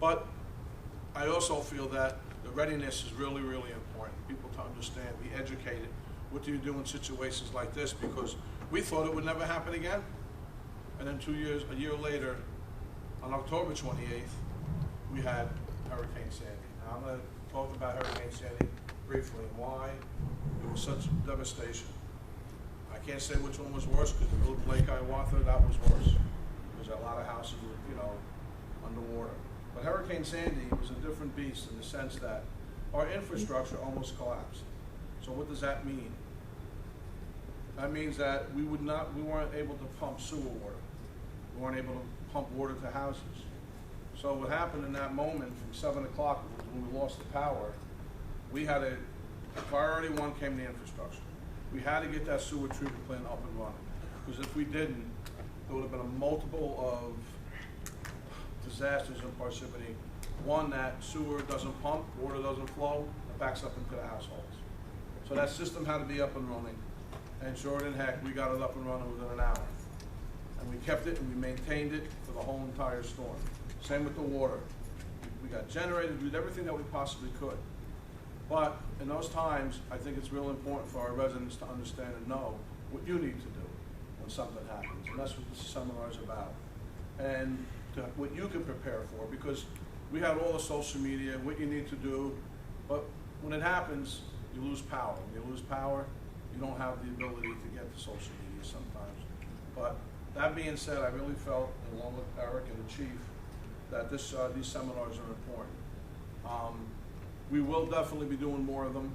But I also feel that the readiness is really, really important. People to understand, be educated. What do you do in situations like this? Because we thought it would never happen again. And then a year later, on October 28th, we had Hurricane Sandy. Now I'm going to talk about Hurricane Sandy briefly and why it was such devastation. I can't say which one was worse because the little Lake Hiawatha, that was worse. Because a lot of houses were, underwater. But Hurricane Sandy was a different beast in the sense that our infrastructure almost collapsed. So what does that mean? That means that we weren't able to pump sewer water. We weren't able to pump water to houses. So what happened in that moment from 7 o'clock when we lost the power, we had priority one came to infrastructure. We had to get that sewer treatment plant up and running. Because if we didn't, there would have been a multiple of disasters in Parsippany. One, that sewer doesn't pump, water doesn't flow, it backs up into the households. So that system had to be up and running. And sure than heck, we got it up and running within an hour. And we kept it and we maintained it for the whole entire storm. Same with the water. We got generated, we did everything that we possibly could. But in those times, I think it's real important for our residents to understand and know what you need to do when something happens. And that's what this seminar is about. And what you can prepare for, because we had all the social media, what you need to do, but when it happens, you lose power. When you lose power, you don't have the ability to get to social media sometimes. But that being said, I really felt, along with Eric and the chief, that these seminars are important. We will definitely be doing more of them.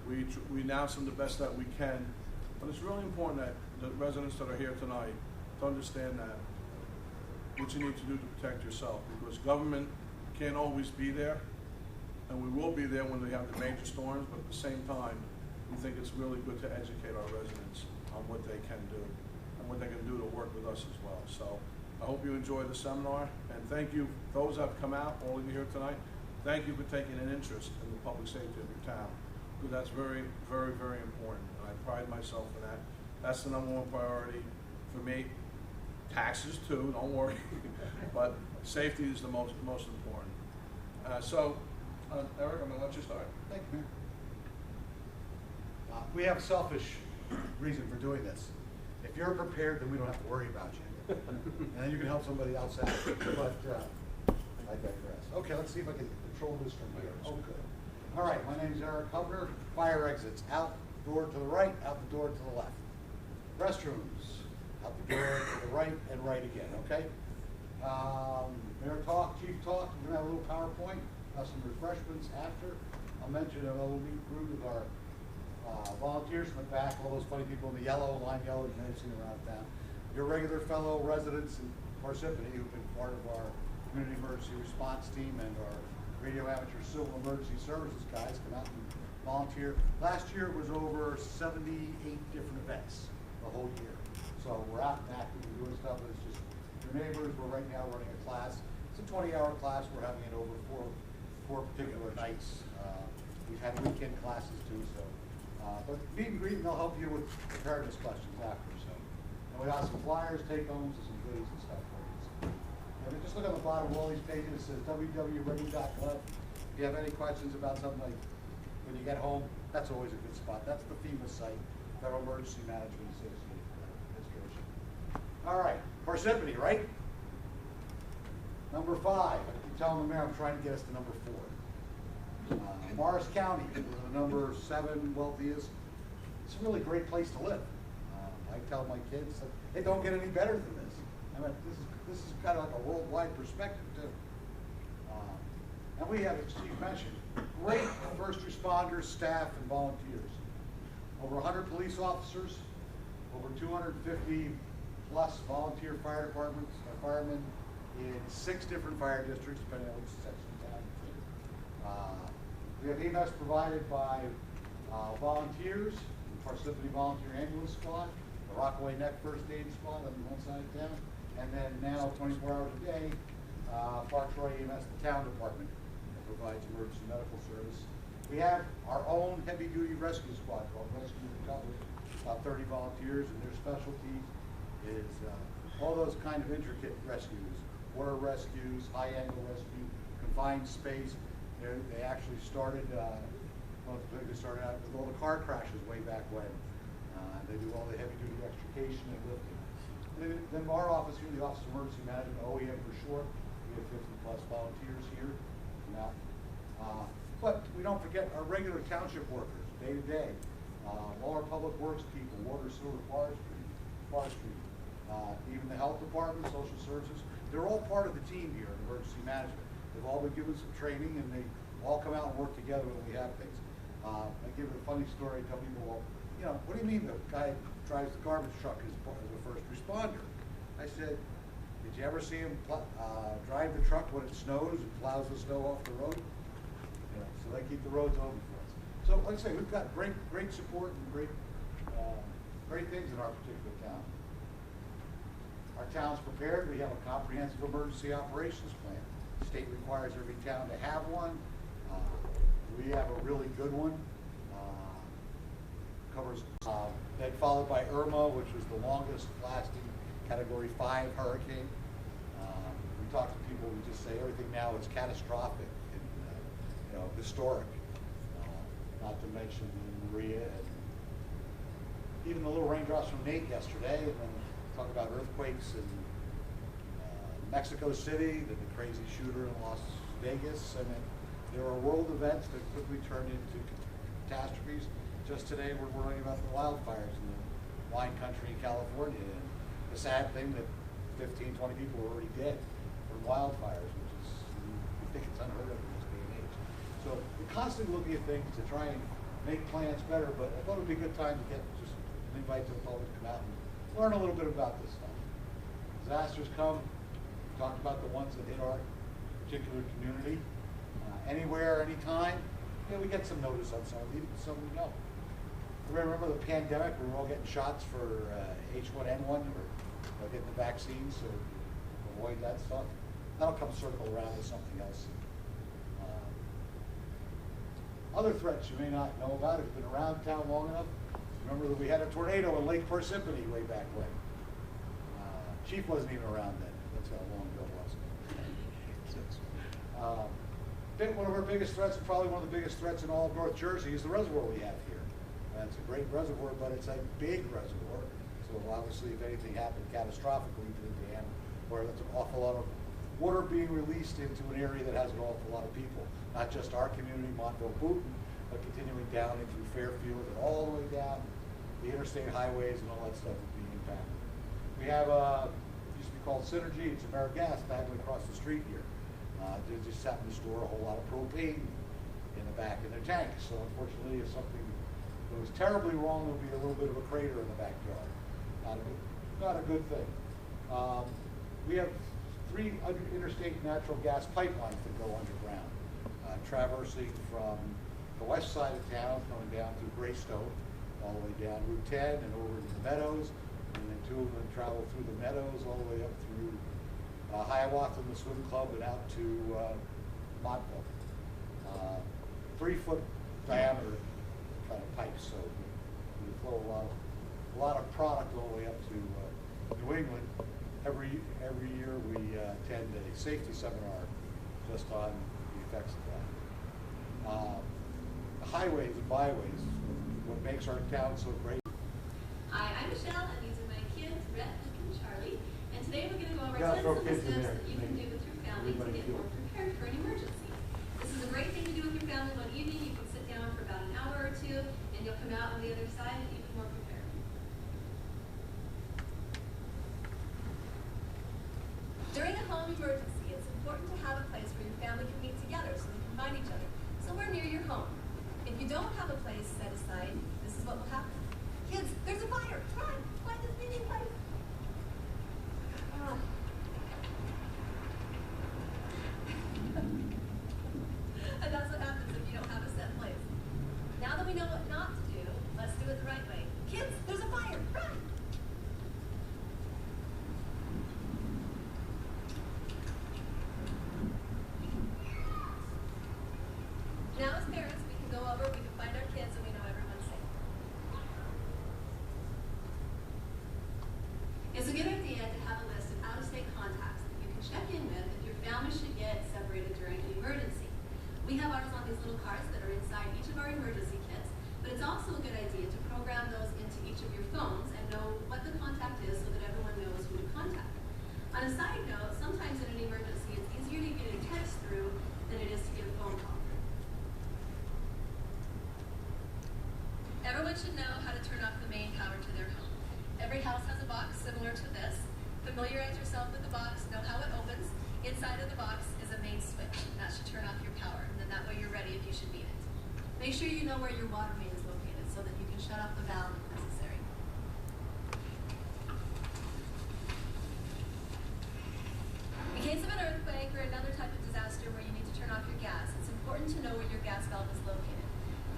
We announce them the best that we can, but it's really important that the residents that are here tonight to understand that what you need to do to protect yourself, because government can't always be there, and we will be there when we have the major storms, but at the same time, we think it's really good to educate our residents on what they can do and what they can do to work with us as well. So I hope you enjoy the seminar, and thank you, those that have come out, all of you here tonight, thank you for taking an interest in the public safety of your town, because that's very, very, very important, and I pride myself in that. That's the #1 priority for me. Taxes too, don't worry, but safety is the most important. Eric, I'm going to let you start. Thank you, Mayor. We have a selfish reason for doing this. If you're prepared, then we don't have to worry about you. And then you can help somebody else out. But I digress. Okay, let's see if I can control this from here. Oh, good. All right, my name is Eric Hubner. Fire exits, out the door to the right, out the door to the left. Restrooms, out the door to the right and right again, okay? Mayor talk, chief talk, we're gonna have a little PowerPoint, some refreshments after. I'll mention a little meet group with our volunteers from the back, all those funny people in the yellow, lime yellow, you may have seen around town. Your regular fellow residents in Parsippany who've been part of our community emergency response team and our radio amateur civil emergency services guys come out and volunteer. Last year it was over 78 different events the whole year. So we're out and active and doing stuff, but it's just your neighbors. We're right now running a class. It's a 20-hour class. We're having it over four particular nights. We've had weekend classes too, so. But meet and greet, and they'll help you with preparedness questions after. So, and we got some flyers, take-homes, and some goodies and stuff for you. So, and just look at the bottom of all these pages. It says www.ready.gov. If you have any questions about something like when you get home, that's always a good spot. That's the FEMA site, Federal Emergency Management Administration. All right, Parsippany, right? Number 5. I keep telling the mayor I'm trying to get us to number 4. Morris County, the number 7 wealthiest. It's a really great place to live. I tell my kids, it don't get any better than this. I mean, this is kind of like a worldwide perspective too. And we have, as Steve mentioned, great first responders, staff, and volunteers. Over 100 police officers, over 250 plus volunteer fire departments, firemen in 6 different fire districts, depending on which section of town you're in. We have EMS provided by volunteers, the Parsippany Volunteer Ambulance Squad, the Rockaway Neck First Aid Squad on one side of town, and then now 24 hours a day, Park Troy EMS, the town department, that provides emergency medical service. We have our own heavy-duty rescue squad called Rescue and Recovery, about 30 volunteers, and their specialty is all those kind of intricate rescues, water rescues, high angle rescue, confined space. They actually started, they started out with all the car crashes way back when. They do all the heavy duty extrication and lifting. Then our office here, the Office of Emergency Management, OEM for short, we have 50+ volunteers here. Now, but we don't forget our regular township workers, day to day. All our public works people, water, sewer, forestry, even the health department, social services, they're all part of the team here in emergency management. They've all been given some training and they all come out and work together when we have things. I give it a funny story, I tell people, well, you know, what do you mean the guy drives the garbage truck as a first responder? I said, did you ever see him drive the truck when it snows and plows the snow off the road? You know, so they keep the roads open for us. So like I say, we've got great support and great things in our particular town. Our town's prepared. We have a comprehensive emergency operations plan. The state requires every town to have one. We have a really good one. Covers then followed by Irma, which was the longest lasting Category 5 hurricane. We talk to people, we just say everything now is catastrophic and you know, historic. Not to mention Maria and even the little raindrops from Nate yesterday, and then talk about earthquakes in Mexico City, then the crazy shooter in Las Vegas. I mean, there are world events that quickly turn into catastrophes. Just today, we're learning about the wildfires in the wine country in California, and the sad thing that 15, 20 people are already dead from wildfires, which is, I think it's unheard of in this day and age. So we're constantly looking at things to try and make plans better, but I thought it would be a good time to get just an invite to the public to come out and learn a little bit about this stuff. Disasters come, we talked about the ones that hit our particular community. Anywhere, anytime, yeah, we get some notice on some of these, some we don't. Remember the pandemic, we were all getting shots for H1N1 or getting the vaccines, so avoid that stuff. That'll come circle around to something else. Other threats you may not know about, if you've been around town long enough, remember that we had a tornado in Lake Parsippany way back when. Chief wasn't even around then, that's how long ago it was. One of our biggest threats, and probably one of the biggest threats in all of North Jersey, is the reservoir we have here. It's a great reservoir, but it's a big reservoir. So obviously, if anything happened catastrophically to the dam, where that's an awful lot of water being released into an area that has an awful lot of people, not just our community, Montville, Booton, but continuing down into Fairfield and all the way down the interstate highways and all that stuff is being impacted. We have it used to be called Synergy. It's AmeriGas diagonally across the street here. They just happen to store a whole lot of propane in the back of their tanks. So unfortunately, if something goes terribly wrong, there'll be a little bit of a crater in the backyard. Not a good thing. We have 3 interstate natural gas pipelines that go underground, traversing from the west side of town, coming down through Greystone, all the way down Route 10 and over to the Meadows, and then 2 of them travel through the Meadows all the way up through Hiawatha and the Swim Club and out to Montville. 3-foot diameter kind of pipes, so we flow a lot of product all the way up to New England. Every year we attend a safety seminar just on the effects of that. The highways and byways, what makes our town so great. Hi, I'm Michelle, and these are my kids, Rhett and Charlie. And today we're going to go over 10 simple steps that you can do with your family to get more prepared for an emergency. This is a great thing to do with your family one evening. You can sit down for about an hour or 2, and you'll come out on the other side even more prepared. During a home emergency, it's important to have a place where your family can meet together so they can find each other, somewhere near your home. If you don't have a place set aside, this is what will happen. Kids, there's a fire! Run! Find this meeting place! And that's what happens if you don't have a set place. Now that we know what not to do, let's do it the right way. Kids, there's a fire! Run! Now as parents, we can go over, we can find our kids, and we know everyone's safe. It's a good idea to have a list of out-of-state contacts that you can check in Everyone should know how to turn off the main power to their home. Every house has a box similar to this. Familiarize yourself with the box, know how it opens. Inside of the box is a main switch. That should turn off your power, and then that way you're ready if you should need it. Make sure you know where your water main is located so that you can shut off the valve if necessary. In case of an earthquake or another type of disaster where you need to turn off your gas, it's important to know where your gas valve is located.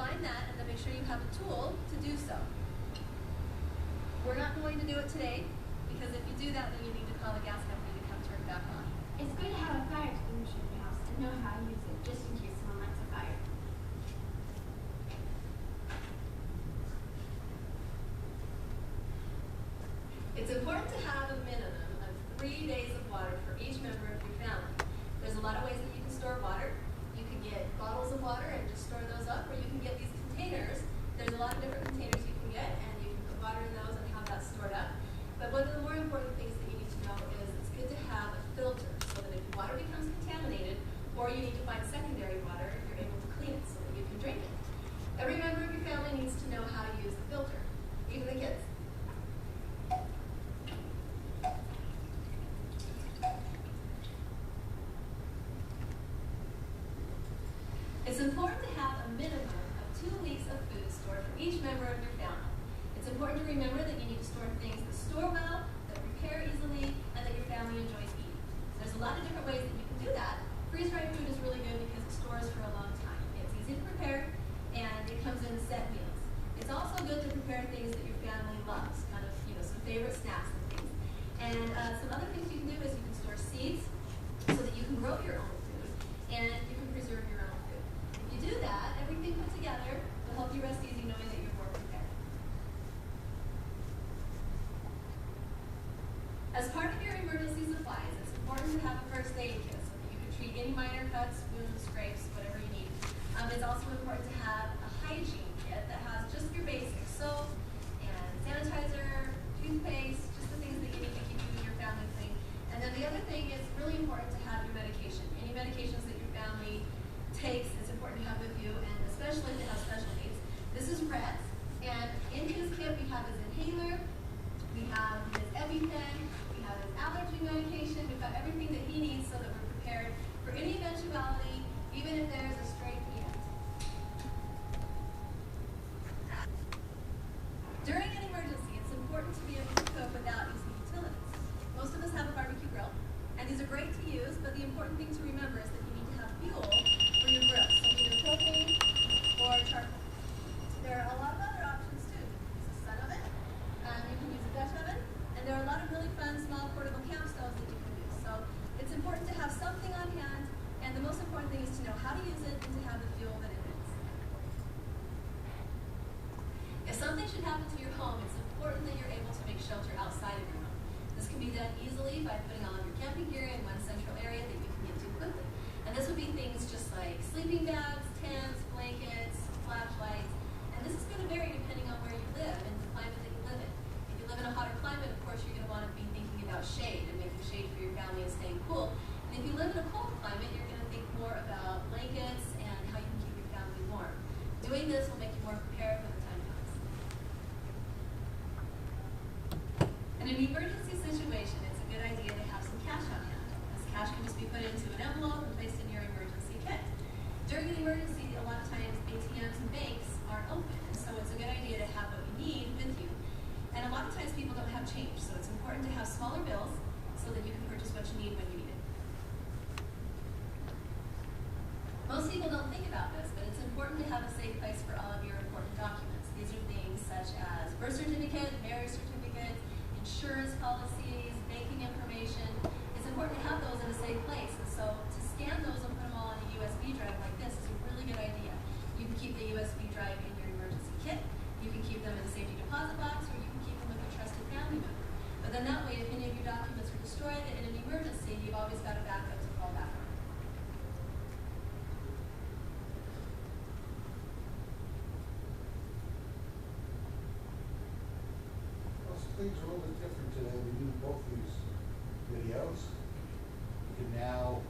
Find that and then make sure you have a tool to do so. We're not going to do it today because if you do that, then you need to call the gas company to come turn it back on. It's good to have a fire extinguisher in your house and know how to use it just in case someone lights a fire. It's important to have a minimum of 3 days of water for each member of your family. There's a lot of ways that you can store water. You can get bottles of water and just store those up, or you can get these containers. There's a lot of different containers you can get, and you can put water in those and have that stored up. But one of the more important things that you need to know is it's good to have a filter so that if water becomes contaminated or you need to find secondary water, you're able to clean it so that you can drink it. Every member of your family needs to know how to use the filter, even the kids. It's important to have a minimum of 2 weeks of food stored for each member of your family. It's important to remember that you need to store things that store well, that repair easily, and that your family enjoys eating. There's a lot of different ways that you can do that. Freeze-dried food is really good because it stores for a long time. It's easy to prepare, and it comes in set meals. It's also good to prepare things that your family loves, kind of, some favorite snacks and things. And some other things you can do is you can store seeds so that you can grow your own food, and you can preserve your own food. If you do that, everything put together will help you rest easy knowing that you're more prepared. As part of your emergency supplies, it's important to have a first aid kit so that you can treat any minor cuts, wounds, scrapes, whatever you need. It's also important to have a hygiene kit that has just your basics, soap and sanitizer, toothpaste, just the things that you need to keep you and your family clean. And then the other thing is really important to have your medication. Any medications that your family takes, it's important to have with you, and especially if they have special needs. This is Rhett's, and in his kit we have his inhaler, we have his EpiPen, we have his allergy medication, we've got everything that he needs so that we're prepared for any eventuality, even if there's a stray peanut. During an emergency, it's important to be able to cook without using utilities. Most of us have a barbecue grill, and these are great to use, but the important thing to remember is that you need to have fuel for your grill, so either propane or charcoal. There are a lot of other options too. Use a sun oven, you can use a Dutch oven, and there are a lot of really fun small portable camp stoves that you can use. So it's important to have something on hand, and the most important thing is to know how to use it and to have the fuel that it needs. If something should happen to your home, it's important that you're able to make shelter outside of your home. This can be done easily by putting all of your camping gear in one central area that you can get to quickly. And this would be things just like sleeping bags, tents, blankets, flashlights. And this is going to vary depending on where you live and the climate that you live in. If you live in a hotter climate, of course, you're going to want to be thinking about shade and making shade for your family and staying cool. And if you live in a cold climate, you're going to think more about blankets and how you can keep your family warm. Doing this will make you more prepared when the time comes. In an emergency situation, it's a good idea to have some cash on hand. This cash can just be put into an envelope and placed in your emergency kit. During an emergency, a lot of times ATMs and banks aren't open, and so it's a good idea to have what you need with you. And a lot of times people don't have change, so it's important to have smaller bills so that you can purchase what you need when you need it. Most people don't think about this, but it's important to have a safe place for all of your important documents. These are things such as birth certificate, marriage certificate, insurance policies, banking information. It's important to have those in a safe place, and so to scan those and put them all on a USB drive like this is a really good idea. You can keep the USB drive in your emergency kit, you can keep them in a safety deposit box, or you can keep them with a trusted family member. But then that way, if any of your documents are destroyed in an emergency, you've always got a backup to fall back on. Well, some things are a little bit different today. We do both these videos. You can now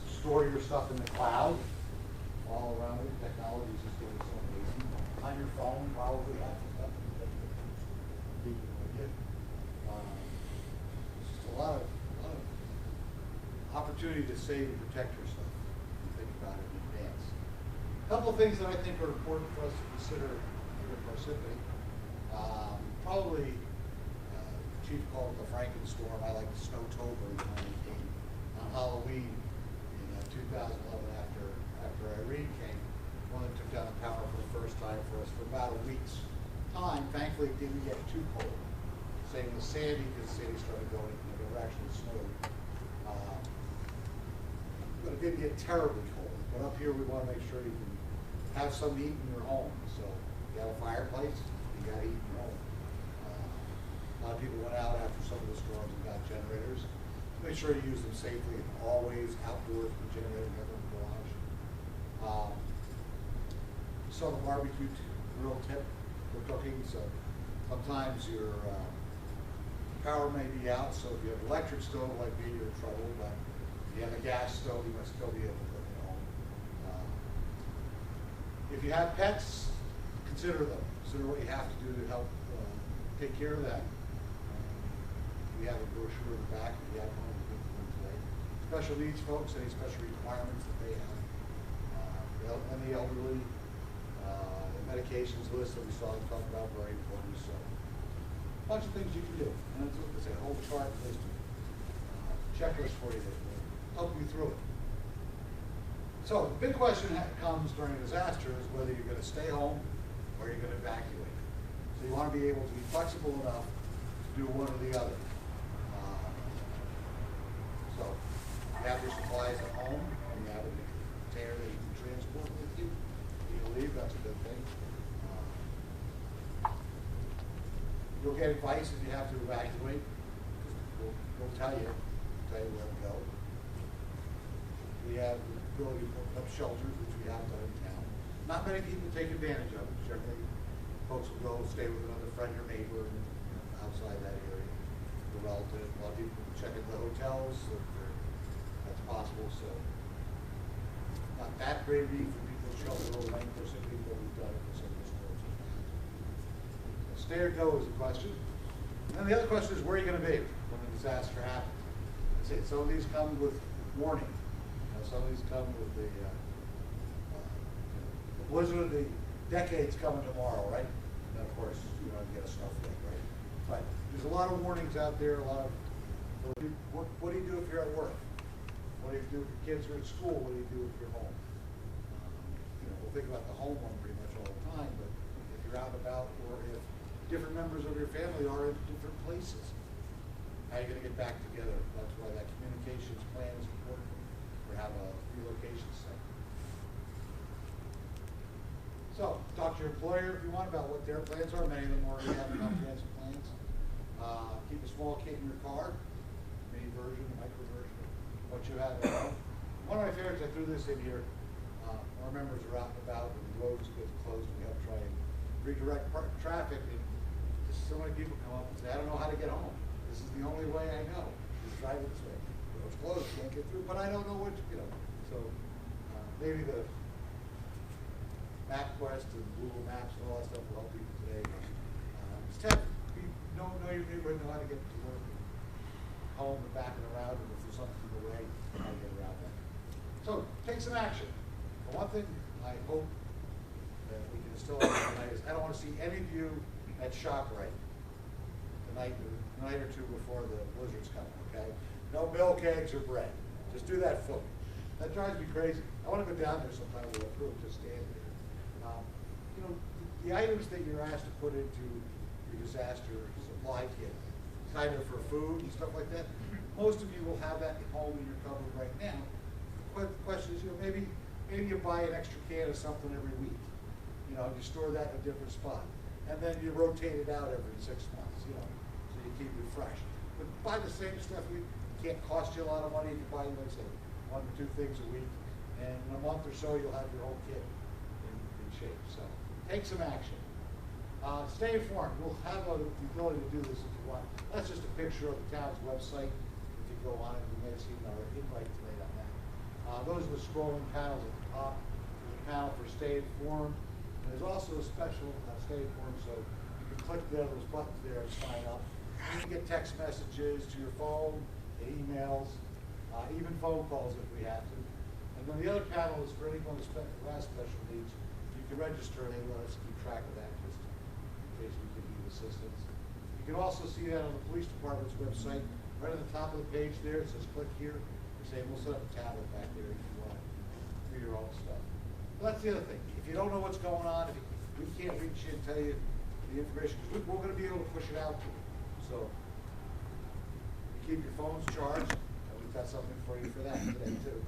store your stuff in the cloud all around it. Technology is just getting so amazing. On your phone, probably half the stuff that people will get. It's just a lot of opportunity to save and protect yourself if you think about it in advance. A couple of things that I think are important for us to consider here at Parsippany. Probably, Chief called it the Frankenstorm. I like the Snowtober when it came on Halloween in 2011 after Irene came. One that took down the power for the first time for us for about a week's time. Thankfully, it didn't get too cold. Same with Sandy, because Sandy started going, it never actually snowed. But it didn't get terribly cold. But up here, we want to make sure you can have some heat in your home. So if you have a fireplace, you got heat in your home. A lot of people went out after some of the storms and got generators. Make sure you use them safely and always outdoors with the generator, never in the garage. So the barbecue grill tip for cooking. So sometimes your power may be out. So if you have an electric stove like me, you're in trouble. But if you have a gas stove, you must still be able to cook at home. If you have pets, consider them. Consider what you have to do to help take care of them. We have a brochure in the back. We have one with them today. Special needs folks, any special requirements that they have. And the elderly, the medications list that we saw and talked about, very important. So, a bunch of things you can do. And it's what they say, a whole chart list of checklist for you that will help you through it. So, the big question that comes during a disaster is whether you're going to stay home or you're going to evacuate. So, you want to be able to be flexible enough to do one or the other. So, you have your supplies at home, and you have a container that you can transport with you. You leave, that's a good thing. You'll get advice if you have to evacuate, because we'll tell you where to go. We have the ability to put up shelters, which we have done in town. Not many people take advantage of it. Generally, folks will go stay with another friend or neighbor outside that area, a relative. A lot of people check into the hotels. That's possible, so not that great need for people to shelter overnight for some people who've done it for some of the stores. So stay or go is the question. And then the other question is, where are you going to be when the disaster happens? That's it. Some of these come with warning. Some of these come with the blizzard of the decade's coming tomorrow, right? And then of course, you know, you get a snowflake, right? But there's a lot of warnings out there, a lot of, what do you do if you're at work? What do you do if your kids are at school? What do you do if you're home? You know, we'll think about the home one pretty much all the time, but if you're out and about, or if different members of your family are in different places, how are you going to get back together? That's why that communications plan is important, or have a relocation site. So, talk to your employer if you want about what their plans are. Many of them already have comprehensive plans. Keep a small kit in your car, mini version, micro version. What you have at home. One of my favorites, I threw this in here. Our members are out and about when the roads get closed. We help try and redirect traffic. And just so many people come up and say, I don't know how to get home. This is the only way I know. Just drive it this way. The road's closed, can't get through. But I don't know what to, you know. So maybe the MapQuest and Google Maps and all that stuff will help people today. It's tough. Know your neighborhood, know how to get to work. Home and back and around, and if there's something in the way, how to get around that. So, take some action. But one thing I hope that we can instill tonight is I don't want to see any of you at ShopRite the night or two before the blizzard's coming, okay? No milk, eggs, or bread. Just do that for me. That drives me crazy. I want to go down there sometime with a crew and just stand there. You know, the items that you're asked to put into your disaster supply kit, kind of for food and stuff like that. Most of you will have that at home in your cupboard right now. The question is, you know, maybe you buy an extra can of something every week. You know, you store that in a different spot. And then you rotate it out every 6 months, you know, so you keep it fresh. But buy the same stuff. It can't cost you a lot of money if you buy, like I say, 1 or 2 things a week. And in a month or so, you'll have your whole kit in shape. So take some action. Stay informed. We'll have the ability to do this if you want. That's just a picture of the town's website. If you go on it, you may have seen our invite today on that. Those are the scrolling panels at the top. There's a panel for stay informed. And there's also a special stay informed, so you can click those buttons there to sign up. You can get text messages to your phone, emails, even phone calls if we have to. And then the other panel is for anyone who has special needs. You can register and they let us keep track of that just in case we can need assistance. You can also see that on the police department's website. Right at the top of the page there, it says click here. We say we'll set up a tablet back there if you want for your own stuff. Well, that's the other thing. If you don't know what's going on, we can't reach you and tell you the information, we're going to be able to push it out to you. So you keep your phones charged, and we've got something for you for that today too.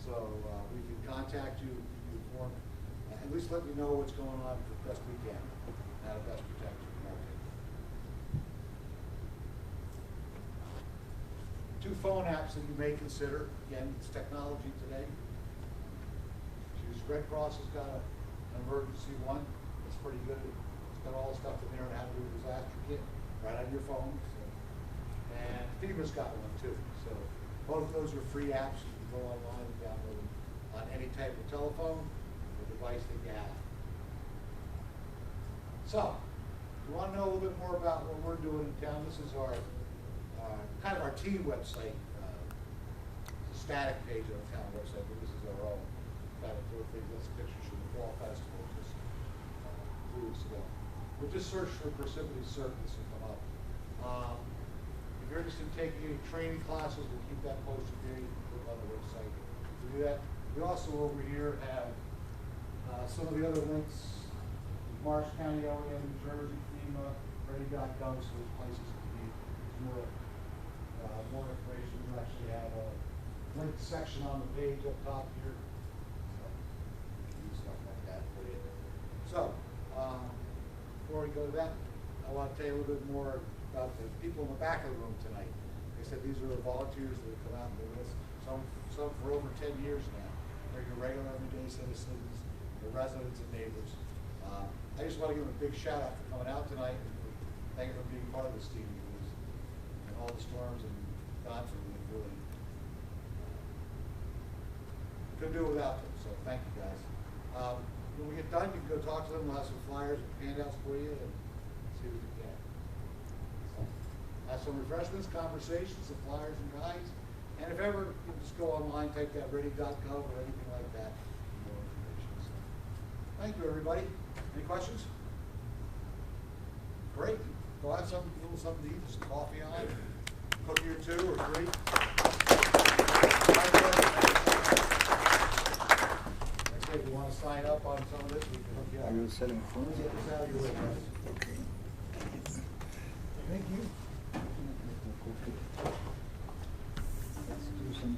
So we can contact you, keep you informed, at least let you know what's going on the best we can, and how to best protect you from our data. 2 phone apps that you may consider. Again, it's technology today. Red Cross has got an emergency one. It's pretty good. It's got all the stuff in there on how to do a disaster kit right on your phone. So. And FEMA's got one too. So both of those are free apps. You can go online and download them on any type of telephone or device that you have. So, if you want to know a little bit more about what we're doing in town, this is our kind of our team website. It's a static page on the town website, but this is our own. Kind of through things. That's pictures from the fall festival just 3 weeks ago. We'll just search for Parsippany Circus and come up. If you're interested in taking any training classes, we'll keep that posted there. You can put it on the website to do that. We also over here have some of the other links. Marsh County, area, New Jersey, FEMA, ready.gov, so those places can be more information. We actually have a link section on the page up top here. Stuff like that for you. So, before we go to that, I want to tell you a little bit more about the people in the back of the room tonight. Like I said, these are volunteers that have come out and been with us, some for over 10 years now. They're your regular everyday citizens, your residents and neighbors. I just want to give them a big shout out for coming out tonight and thank you for being part of this team because and all the storms and Godfrey really couldn't do it without them. So thank you guys. When we get done, you can go talk to them. We'll have some flyers and handouts for you and see what you can. So, have some refreshments, conversations, some flyers and guides. And if ever, you can just go online, type that ready.gov or anything like that for more information. So, thank you, everybody. Any questions? Great. Go have some little something to eat, some coffee on, cookie or 2 or 3. If you want to sign up on some of this, we can hook you up. Are you setting phones? Get this out of your way, guys. Okay. Thank you. Let's do some.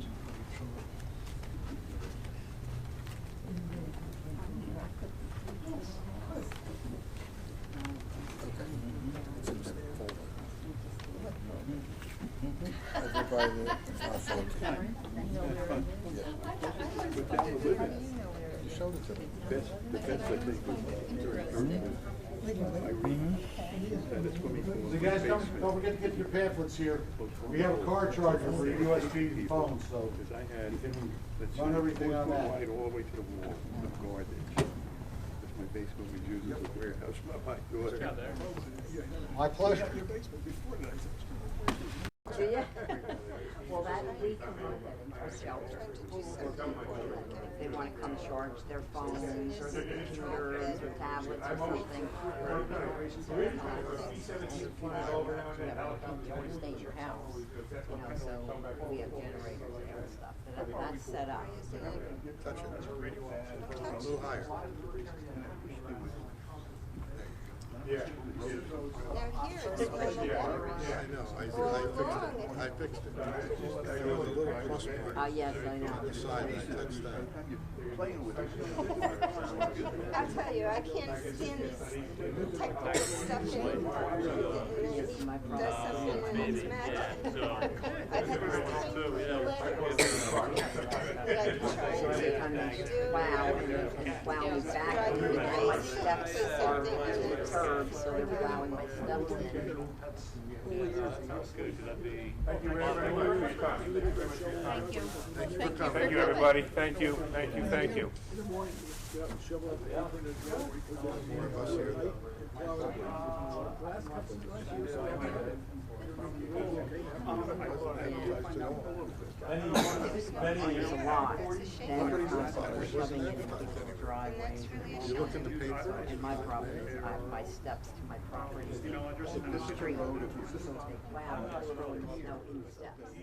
You showed it to me. The best I think was So guys, don't forget to get your pamphlets here. We have a car charger for your USB phone, so because I had you can run everything on that. right all the way to the wall of garbage. Because my basement was used as a warehouse by my daughter. My pleasure. Your basement before that. Do you? Well, that we can look at it for shelter. If they want to come charge their phones or their computers or tablets or something. You never come stay in your house. You know, so we have generators there and stuff. That's set up. Touch it. A little higher. Yeah. They're here. It's for the batteries. Yeah, I know. I fixed it. There was a little plus mark Oh, yes, I know. on the side that I touched that. I'll tell you, I can't stand this type of stuff anymore. This is my It does something when it's magic. I've had this tiny letters that I've tried to kind of plow and plow me back, and my steps are disturbed, so they're plowing my steps in. Thank you very much for your time. Thank you. Thank you, everybody. Thank you, thank you, thank you. More of us here. It's a lot, and they're constantly shoving it into people's driveways. You look in the paper. And my problem is my steps to my property, the street, wow, there's no in steps.